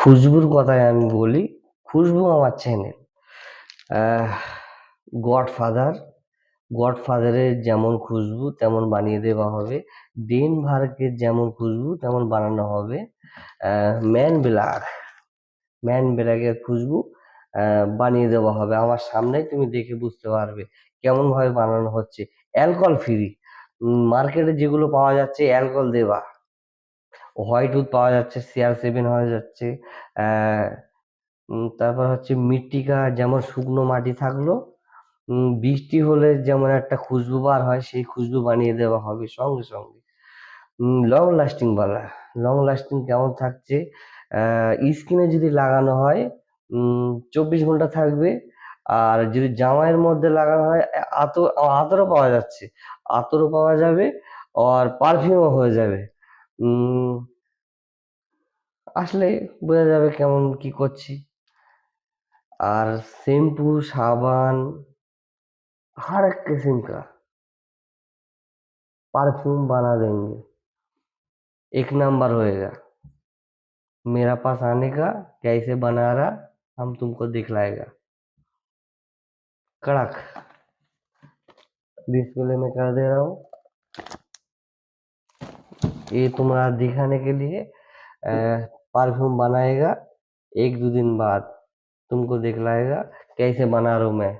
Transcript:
খুশবুর কথায় আমি বলি, খুশবু আমার চ্যানেল গডফাদার। গডফাদারের যেমন খুশবু তেমন বানিয়ে দেওয়া হবে, ডেনভার্গের যেমন খুশবু তেমন বানানো হবে। ম্যান ব্ল্যাক, ম্যান ব্ল্যাকের খুশবু বানিয়ে দেওয়া হবে আমার সামনে, তুমি দেখে বুঝতে পারবে কেমন ভাবে বানানো হচ্ছে। অ্যালকোহল ফ্রি, মার্কেটে যেগুলো পাওয়া যাচ্ছে অ্যালকোহল দেওয়া। হোয়াইট উড পাওয়া যাচ্ছে, CR7 হয়ে যাচ্ছে। তারপর হচ্ছে মৃত্তিকা, যেমন শুকনো মাটি থাকলো, বৃষ্টি হলে যেমন একটা খুশবু বার হয়, সেই খুশবু বানিয়ে দেওয়া হবে সঙ্গে সঙ্গে। লং লাস্টিং বালা, লং লাস্টিং কেমন থাকছে, স্কিনে যদি লাগানো হয় 24 ঘন্টা থাকবে। আর যদি জামাইয়ের মধ্যে লাগানো হয়, আতরও পাওয়া যাচ্ছে, আতরও পাওয়া যাবে, আর পারফিউমও হয়ে যাবে। উম আসলে বোঝা যাবে কেমন কি করছি। আর शैम्पू साबुन हर एक किस्म का परफ्यूम बना देंगे, एक नंबर होएगा। मेरा पास आने का, कैसे बना रहा हम तुमको दिखलाएगा। कड़क डिस्प्ले में कर दे रहा हूँ, ये तुम्हारा दिखाने के लिए। परफ्यूम बनाएगा, 1-2 दिन बाद तुमको दिखलाएगा कैसे बना रहा हूँ मैं।